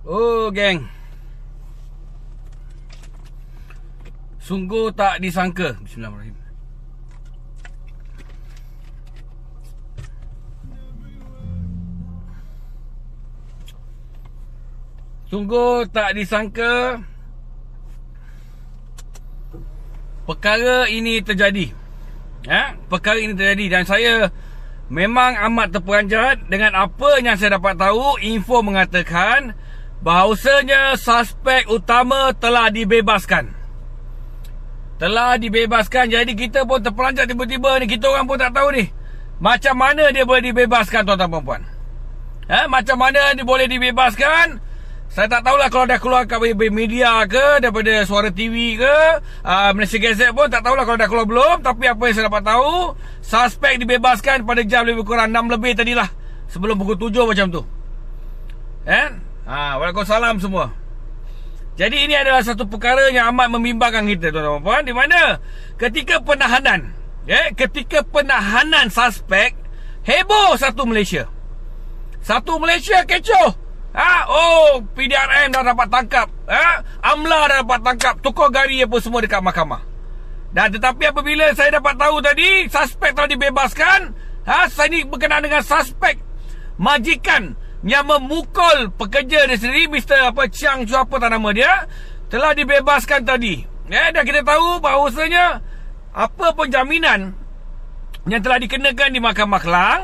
Oh, geng. Sungguh tak disangka. Bismillahirrahmanirrahim. Sungguh tak disangka perkara ini terjadi. Perkara ini terjadi dan saya memang amat terperanjat dengan apa yang saya dapat tahu. Info mengatakan bahawasanya suspek utama telah dibebaskan. Jadi kita pun terperanjat tiba-tiba ni. Kita orang pun tak tahu ni macam mana dia boleh dibebaskan, tuan-tuan dan puan. Macam mana dia boleh dibebaskan? Saya tak tahulah kalau dah keluar kat media ke, daripada Suara TV ke, Malaysia Gazette pun tak tahulah kalau dah keluar belum. Tapi apa yang saya dapat tahu, suspek dibebaskan pada jam lebih kurang 6 lebih tadilah, sebelum pukul 7 macam tu. Waalaikumsalam semua. Jadi ini adalah satu perkara yang amat membimbangkan kita, tuan-tuan dan puan, di mana ketika penahanan suspek, heboh satu Malaysia kecoh. PDRM dah dapat tangkap, Amla dah dapat tangkap, tukar gari apa semua dekat mahkamah. Dan tetapi apabila saya dapat tahu tadi suspek telah dibebaskan, saya ni berkenaan dengan suspek majikan yang memukul pekerja dia sendiri, Mr. Chiang Chu apa tak nama dia, telah dibebaskan tadi. Dan kita tahu bahawasanya apa pun jaminan yang telah dikenakan di Mahkamah Kelang,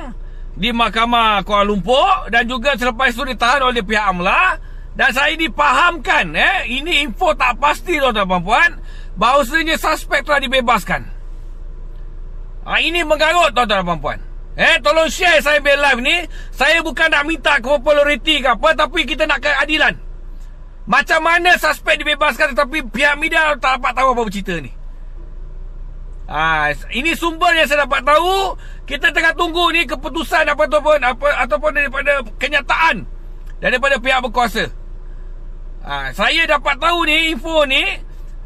di Mahkamah Kuala Lumpur, dan juga selepas itu ditahan oleh pihak Amla. Dan saya dipahamkan, ini info tak pasti, tuan-tuan dan puan, bahawasanya suspek telah dibebaskan. Ini menggarut, tuan-tuan dan puan. Tolong share saya punya live ni. Saya bukan nak minta populariti ke apa, tapi kita nak keadilan. Macam mana suspek dibebaskan tetapi pihak media tak dapat tahu apa bercerita ni. Ini sumber yang saya dapat tahu. Kita tengah tunggu ni keputusan ataupun daripada kenyataan daripada pihak berkuasa. Saya dapat tahu ni, info ni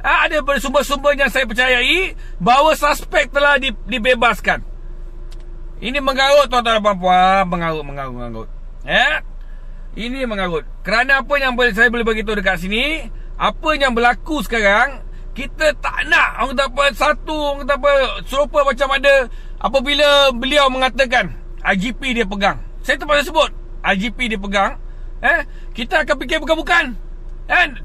ada sumber-sumber yang saya percayai bahawa suspek telah dibebaskan. Ini mengarut, tuan-tuan dan puan, mengarut. Ini mengarut. Kerana apa yang saya boleh beritahu dekat sini, apa yang berlaku sekarang, kita tak nak orang kata serupa macam ada apabila beliau mengatakan IGP dia pegang. Saya terpaksa sebut IGP dia pegang. Kita akan fikir bukan-bukan.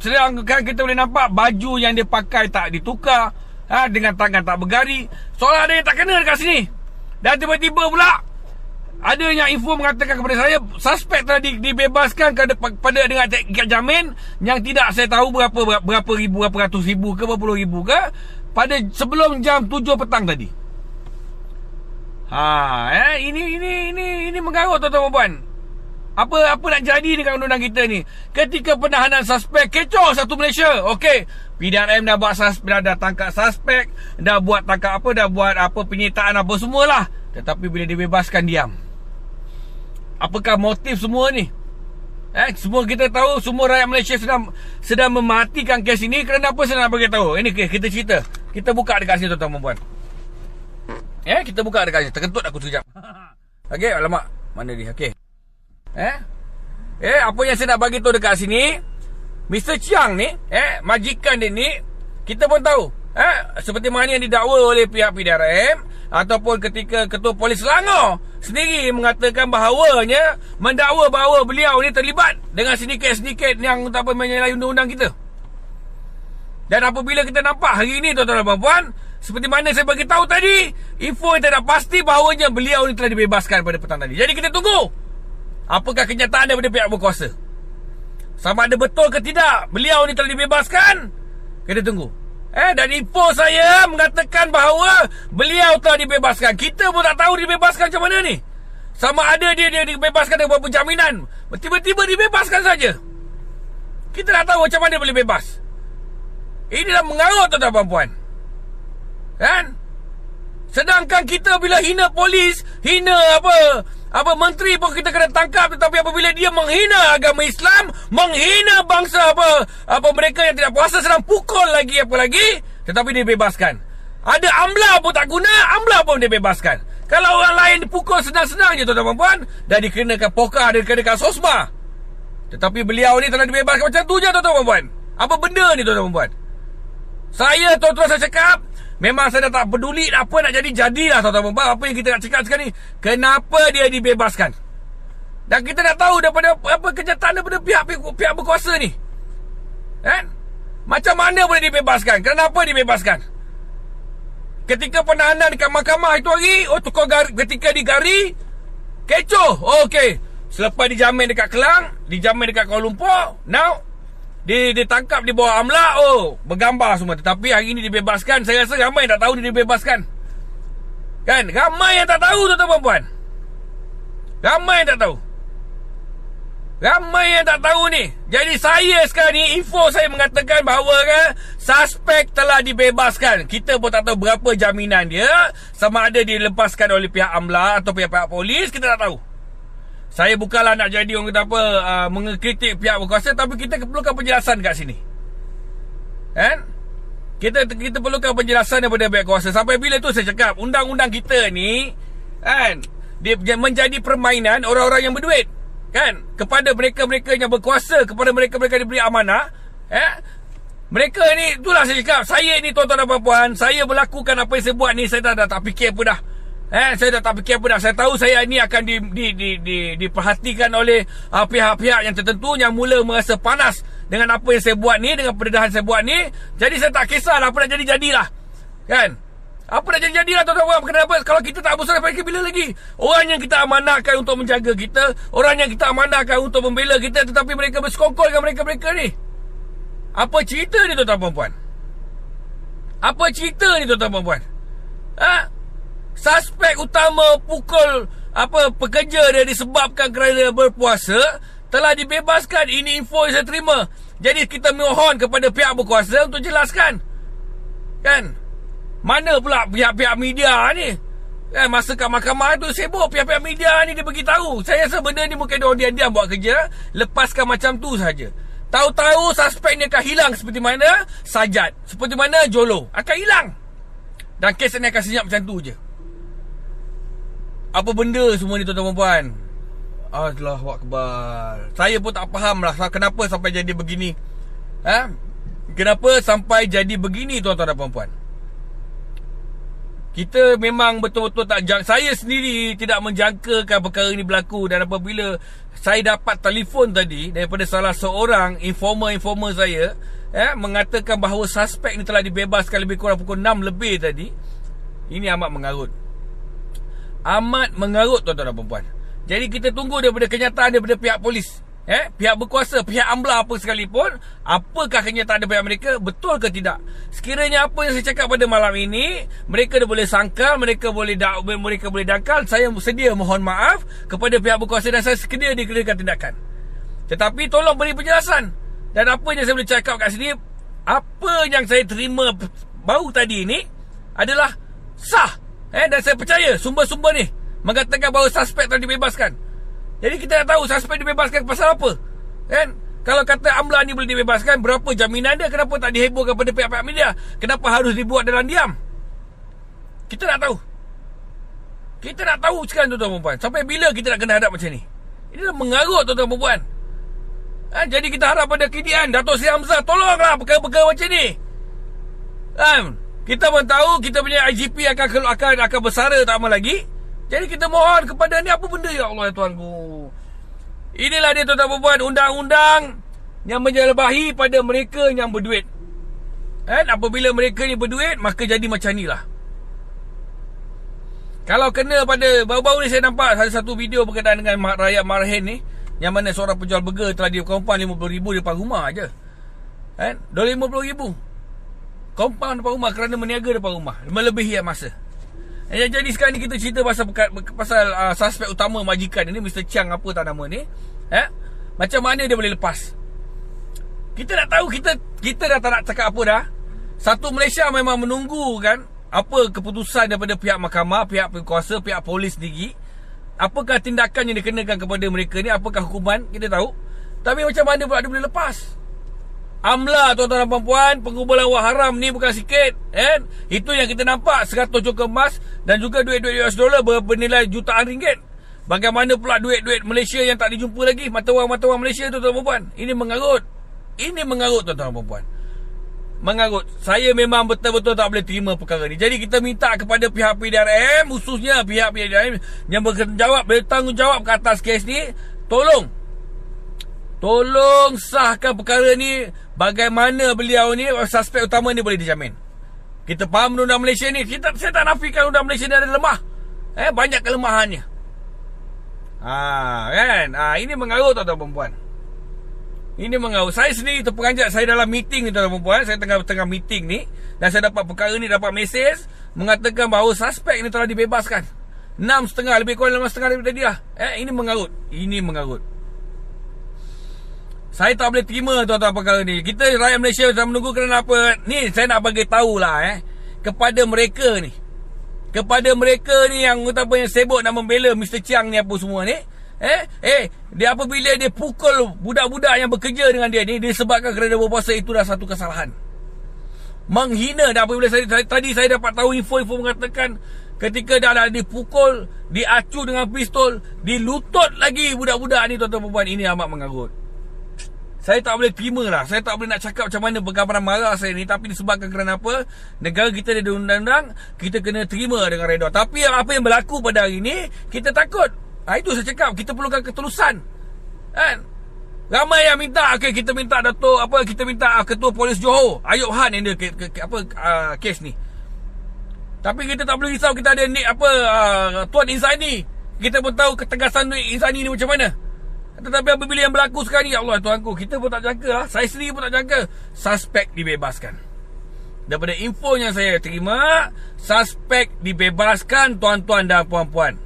Sedangkan kita boleh nampak baju yang dia pakai tak ditukar, dengan tangan tak bergari, seolah ada yang tak kena dekat sini. Dan tiba-tiba pula ada yang info mengatakan kepada saya suspek telah dibebaskan pada dengan ikat jamin yang tidak saya tahu berapa ribu, berapa ratus ribu ke, berapa puluh ribu ke, pada sebelum jam 7 petang tadi. Ini mengarut, tuan-tuan dan puan. Apa nak jadi dengan undang-undang kita ni? Ketika penahanan suspek, kecoh satu Malaysia. Okey, PDRM dah buat dah tangkap suspek, dah buat tangkap dah buat penyitaan apa semualah. Tetapi bila dibebaskan, diam. Apakah motif semua ni? Semua kita tahu, semua rakyat Malaysia sedang mematikan kes ini. Kerana apa saya nak bagi tahu? Ini kita cerita. Kita buka dekat sini, tuan-tuan dan puan. Kita buka dekat sini. Terkentut aku sekejap. Okey, alamak. Mana dia? Okey. Apa yang saya nak bagi tahu dekat sini, Mr. Chiang ni, majikan dia ni, kita pun tahu, seperti mana yang didakwa oleh pihak PDRM, ataupun ketika Ketua Polis Selangor sendiri mengatakan bahawanya, mendakwa bahawa beliau ni terlibat dengan sindiket-sindiket yang menyalahi undang-undang kita. Dan apabila kita nampak hari ini, tuan-tuan dan puan, seperti mana saya bagi tahu tadi, info yang tidak pasti bahawanya beliau ni telah dibebaskan pada petang tadi. Jadi kita tunggu apakah kenyataan daripada pihak berkuasa. Sama ada betul ke tidak beliau ni telah dibebaskan, kita tunggu. Dan info saya mengatakan bahawa beliau telah dibebaskan. Kita pun tak tahu dibebaskan macam mana ni. Sama ada dia dibebaskan dengan beberapa jaminan, tiba-tiba dibebaskan saja. Kita tak tahu macam mana boleh bebas. Inilah mengarut, tuan-tuan dan puan. Sedangkan kita bila hina polis, hina menteri pun kita kena tangkap. Tetapi apabila dia menghina agama Islam, menghina bangsa mereka yang tidak puasa, sedang pukul lagi tetapi dia bebaskan. Ada Amla pun tak guna, Amla pun dia bebaskan. Kalau orang lain dipukul senang-senang je, tuan-tuan dan puan, dan dikenakan poka, dikenakan sosma. Tetapi beliau ni telah dibebaskan. Macam tu je tuan-tuan dan puan. Apa benda ni tuan-tuan dan puan? Saya tuan-tuan saya cakap, memang saya dah tak peduli apa nak jadilah tuan-tuan dan puan. Apa yang kita nak cakap sekarang ni, kenapa dia dibebaskan? Dan kita nak tahu daripada apa kenyataan daripada pihak berkuasa ni. Kan? Macam mana boleh dibebaskan? Kenapa dibebaskan? Ketika penahanan dekat mahkamah itu hari, tukar ketika digari, kecoh. Okey. Selepas dijamin dekat Kelang, dijamin dekat Kuala Lumpur, now ditangkap di bawah AMLA, bergambar semua. Tetapi hari ini dibebaskan. Saya rasa ramai yang tak tahu dia dibebaskan. Kan? Ramai yang tak tahu tuan-tuan dan puan. Ramai yang tak tahu. Ramai yang tak tahu ni. Jadi saya sekarang ni, info saya mengatakan bahawa suspek telah dibebaskan. Kita pun tak tahu berapa jaminan dia, sama ada dilepaskan oleh pihak AMLA atau pihak polis, kita tak tahu. Saya bukanlah nak jadi orang kata apa, mengkritik pihak berkuasa, tapi kita perlukan penjelasan kat sini. Kan? Kita perlukan penjelasan daripada pihak kuasa. Sampai bila tu saya cakap, undang-undang kita ni kan, dia menjadi permainan orang-orang yang berduit. Kan? Kepada mereka-mereka yang berkuasa, kepada mereka-mereka diberi amanah, mereka ni, itulah saya cakap, saya ni tuan-tuan dan puan-puan, saya melakukan apa yang saya buat ni, saya dah tak fikir apa dah. Saya dah tak fikir apa dah. Saya tahu saya ni akan diperhatikan oleh pihak-pihak yang tertentu yang mula merasa panas dengan apa yang saya buat ni, dengan pendedahan saya buat ni. Jadi saya tak kisahlah apa nak jadi-jadilah. Kan? Apa nak jadi-jadilah tuan-tuan. Kenapa? Kalau kita tak berusaha sampai bila lagi? Orang yang kita amanahkan untuk menjaga kita, orang yang kita amanahkan untuk membela kita, tetapi mereka bersekongkol dengan mereka-mereka ni. Apa cerita ni tuan-tuan dan puan? Apa cerita ni tuan-tuan dan puan? Suspek utama pukul pekerja dia disebabkan kerana berpuasa telah dibebaskan. Ini info yang saya terima. Jadi kita mohon kepada pihak berkuasa untuk jelaskan. Kan? Mana pula pihak-pihak media ni? Masa kat mahkamah tu sibuk pihak-pihak media ni dia beritahu. Saya rasa benda ni bukan dia diam-diam buat kerja, lepaskan macam tu saja. Tahu-tahu suspek ni akan hilang seperti mana Sajat, seperti mana Jolo akan hilang. Dan kes ni akan senyap macam tu je. Apa benda semua ni tuan-tuan dan puan? Allahu Akbar. Saya pun tak faham lah kenapa sampai jadi begini. Kenapa sampai jadi begini tuan-tuan dan puan-puan? Kita memang betul-betul tak saya sendiri tidak menjangkakan perkara ini berlaku. Dan apabila saya dapat telefon tadi daripada salah seorang informer saya, mengatakan bahawa suspek ni telah dibebaskan lebih kurang pukul 6 lebih tadi, ini amat mengarut. Amat mengarut tuan-tuan dan puan-puan. Jadi kita tunggu daripada kenyataan daripada pihak polis, pihak berkuasa, pihak AMLA apa sekalipun, apakah kenyataan daripada mereka, betul ke tidak. Sekiranya apa yang saya cakap pada malam ini mereka dah boleh sangkal, mereka boleh dangkal, saya sedia mohon maaf kepada pihak berkuasa dan saya sedia dikenakan tindakan. Tetapi tolong beri penjelasan. Dan apa yang saya boleh cakap kat sini, apa yang saya terima baru tadi ni adalah sah. Dan saya percaya sumber-sumber ni mengatakan bahawa suspek telah dibebaskan. Jadi kita nak tahu suspek dibebaskan pasal apa. Kan? Kalau kata AMLA ni boleh dibebaskan, berapa jaminan dia? Kenapa tak dihebohkan kepada pihak-pihak media? Kenapa harus dibuat dalam diam? Kita nak tahu. Kita nak tahu sekarang tuan-tuan dan puan. Sampai bila kita nak kena hadap macam ni? Ini dah mengarut tuan-tuan dan puan. Jadi kita harap pada KDN Dato' Seri Hamzah, tolonglah perkara-perkara macam ni. Kita pun tahu kita punya IGP akan bersara tak lama lagi. Jadi kita mohon kepada ni, apa benda ya Allah ya Tuanku. Inilah dia tuan-tuan dan puan, undang-undang yang menjelabahi pada mereka yang berduit. Apabila mereka ni berduit, maka jadi macam ni lah. Kalau kena pada baru-baru ni saya nampak ada satu video berkaitan dengan rakyat Marhen ni, yang mana seorang penjual burger telah dikompan RM50,000 depan rumah aje. RM50,000 kompan depan rumah kerana meniaga depan rumah, melebihi masa. Jadi sekarang ni kita cerita pasal suspek utama majikan ini, Mr. Chiang apa tak nama ni. Macam mana dia boleh lepas? Kita nak tahu, kita dah tak nak cakap apa dah. Satu, Malaysia memang menunggu kan apa keputusan daripada pihak mahkamah, pihak berkuasa, pihak polis sendiri. Apakah tindakan yang dikenakan kepada mereka ni, apakah hukuman, kita tahu. Tapi macam mana pula dia boleh lepas? AMLA tuan-tuan dan puan-puan, pengumpulan wang haram ni bukan sikit, Itu yang kita nampak 100 cuka emas dan juga duit-duit US dollar bernilai jutaan ringgit. Bagaimana pula duit-duit Malaysia yang tak dijumpa lagi? Mata wang Malaysia tu, tuan-tuan dan puan. Ini mengarut. Ini mengarut, tuan-tuan dan puan. Mengarut. Saya memang betul-betul tak boleh terima perkara ni. Jadi kita minta kepada pihak PDRM, khususnya pihak PDRM yang bertanggungjawab ke atas kes ni, tolong sahkan perkara ni. Bagaimana beliau ni, suspek utama ni boleh dijamin. Kita faham undang Malaysia ni. Saya tak nafikan undang Malaysia ni ada lemah. Banyak kelemahannya. Kan? Ini mengarut, tuan-tuan dan puan. Ini mengarut. Saya sendiri terperanjat. Saya dalam meeting ni, tuan-tuan dan puan. Saya tengah meeting ni, dan saya dapat perkara ni, dapat mesej mengatakan bahawa suspek ni telah dibebaskan. 6.30, lebih kurang 6.30 tadi lah. Ini mengarut. Ini mengarut. Saya tak boleh terima, tuan-tuan, perkara ni. Kita rakyat Malaysia sedang menunggu kerana apa. Ni saya nak bagi tahulah kepada mereka ni. Kepada mereka ni yang sibuk nak membela Mr. Chiang ni apa semua ni. Dia apabila dia pukul budak-budak yang bekerja dengan dia ni, disebabkan kerana berpuasa, itu dah satu kesalahan. Menghina. Dan apabila tadi saya dapat tahu info-info mengatakan ketika dah dipukul, diacu dengan pistol, dilutut lagi budak-budak ni, tuan-tuan dan puan. Ini amat mengarut. Saya tak boleh terima lah. Saya tak boleh nak cakap macam mana bergambaran marah saya ni. Tapi disebabkan kerana apa? Negara kita ada undang-undang, kita kena terima dengan redha. Tapi apa yang berlaku pada hari ni, kita takut. Itu saya cakap, kita perlukan ketulusan. Kan? Ramai yang minta, kita minta kita minta Ketua Polis Johor, Ayub Han yang dia kes ni. Tapi kita tak boleh risau. Kita ada Tuan Insani. Kita pun tahu ketegasan Insani ni macam mana. Tetapi apabila yang berlaku sekarang ni, ya Allah Tuhanku, kita pun tak jaga lah. Saya sendiri pun tak jaga. Suspek dibebaskan. Daripada info yang saya terima, suspek dibebaskan, tuan-tuan dan puan-puan.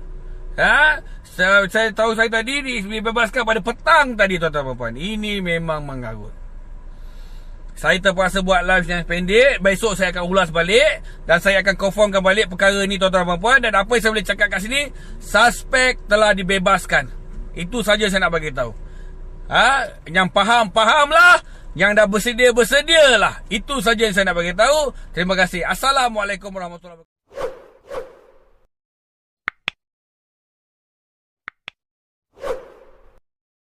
Saya tahu saya tadi dibebaskan pada petang tadi, tuan-tuan dan puan-puan. Ini memang mengarut. Saya terpaksa buat live yang pendek. Besok saya akan ulas balik, dan saya akan confirmkan balik perkara ni, tuan-tuan dan puan-puan. Dan apa yang saya boleh cakap kat sini, suspek telah dibebaskan. Itu saja saya nak bagi tahu. Yang fahamlah. Yang dah bersedialah. Itu saja yang saya nak bagi tahu. Terima kasih. Assalamualaikum warahmatullahi wabarakatuh.